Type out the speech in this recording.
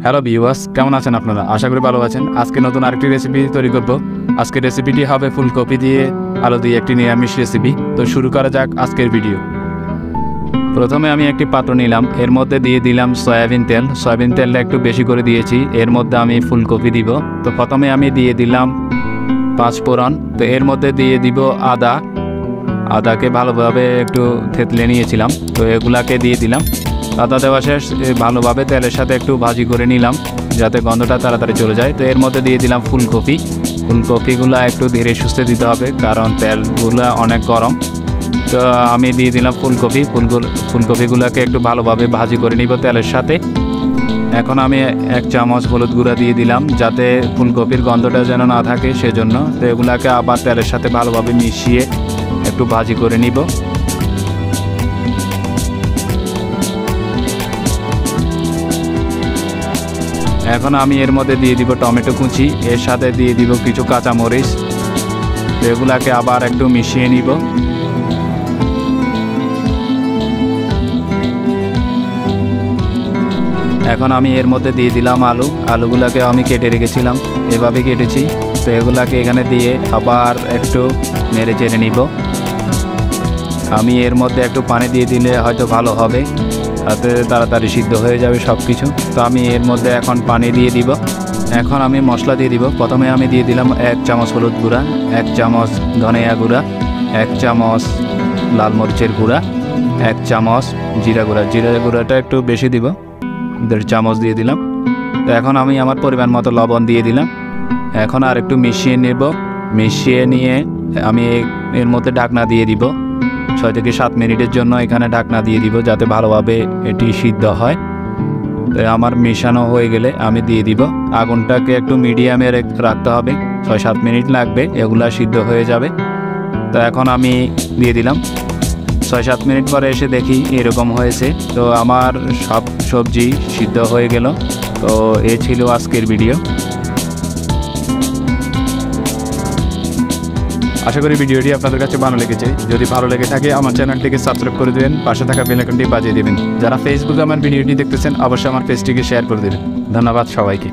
Hello viewers, কেমন আছেন আপনারা? আশা করি ভালো আছেন। আজকে নতুন আরেকটি রেসিপি তৈরি করব। আজকের রেসিপিটি হবে ফুলকপি দিয়ে আলু দিয়ে একটি নিরামিষ রেসিপি। তো শুরু করা যাক আজকের ভিডিও। প্রথমে আমি একটি পাত্র নিলাম, এর মধ্যে দিয়ে দিলাম সয়াবিন তেল। সয়াবিন তেলটা একটু বেশি করে দিয়েছি। এর মধ্যে আমি ফুলকপি দিব। তো প্রথমে আমি দিয়ে দিলাম 5 ফোড়ন। তো এর মধ্যে দিয়ে দিব আদাকে ভালোভাবে একটু থেতলে নিয়েছিলাম, তো এগুলাকে দিয়ে দিলাম। আদা দেওয়া শেষ, ভালোভাবে তেলের সাথে একটু ভাজি করে নিলাম যাতে গন্ধটা তাড়াতাড়ি চলে যায়। তো এর মধ্যে দিয়ে দিলাম ফুলকপিগুলো একটু ধীরে সুস্থে দিতে হবে কারণ তেলগুলো অনেক গরম। তো আমি দিয়ে দিলাম ফুলকপিগুলোকে একটু ভালোভাবে ভাজি করে নিব তেলের সাথে। এখন আমি 1 চামচ হলুদ গুঁড়া দিয়ে দিলাম যাতে ফুলকপির গন্ধটা যেন না থাকে সেজন্য। তো এগুলাকে আবার তেলের সাথে ভালোভাবে মিশিয়ে একটু ভাজি করে নিব। এখন আমি এর মধ্যে দিয়ে দিব টমেটো কুচি, এর সাথে দিয়ে দিব কিছু কাঁচামরিচ। এগুলাকে আবার একটু মিশিয়ে নিব। এখন আমি এর মধ্যে দিয়ে দিলাম আলুগুলাকে আমি কেটে রেখেছিলাম, এভাবে কেটেছি। তো এগুলাকে এখানে দিয়ে আবার একটু নেড়ে চেড়ে নিব। আমি এর মধ্যে একটু পানি দিয়ে দিলে হয়তো ভালো হবে, তাতে তাড়াতাড়ি সিদ্ধ হয়ে যাবে সব কিছু। তো আমি এর মধ্যে এখন পানি দিয়ে দিব। এখন আমি মশলা দিয়ে দিব। প্রথমে আমি দিয়ে দিলাম 1 চামচ হলুদ গুঁড়া, 1 চামচ ধনিয়া গুঁড়া, 1 চামচ লাল মরিচের গুঁড়া, 1 চামচ জিরা গুঁড়াটা একটু বেশি দিব, 1.5 চামচ দিয়ে দিলাম। তো এখন আমি আমার পরিমাণ মতো লবণ দিয়ে দিলাম। এখন আর একটু মিশিয়ে নেব। মিশিয়ে নিয়ে আমি এর মধ্যে ঢাকনা দিয়ে দিব। 6 থেকে 7 মিনিটের জন্য এখানে ঢাকনা দিয়ে দিব যাতে ভালোভাবে এটি সিদ্ধ হয়। তো আমার মেশানো হয়ে গেলে আমি দিয়ে দিব। আগুনটাকে একটু মিডিয়ামে রাখতে হবে, 6-7 মিনিট লাগবে, এগুলা সিদ্ধ হয়ে যাবে। তো এখন আমি দিয়ে দিলাম। 6-7 মিনিট পরে এসে দেখি এরকম হয়েছে। তো আমার সব সবজি সিদ্ধ হয়ে গেল। তো এই ছিল আজকের ভিডিও। আশা করি ভিডিওটি আপনাদের কাছে ভালো লেগেছে। যদি ভালো লেগে থাকে আমার চ্যানেলটিকে সাবস্ক্রাইব করে দেবেন, পাশে থাকা বেল আইকনটি বাজিয়ে দেবেন। যারা ফেসবুকে আমার ভিডিওটি দেখতেছেন অবশ্যই আমার পেজটিকে শেয়ার করে দেবেন। ধন্যবাদ সবাইকে।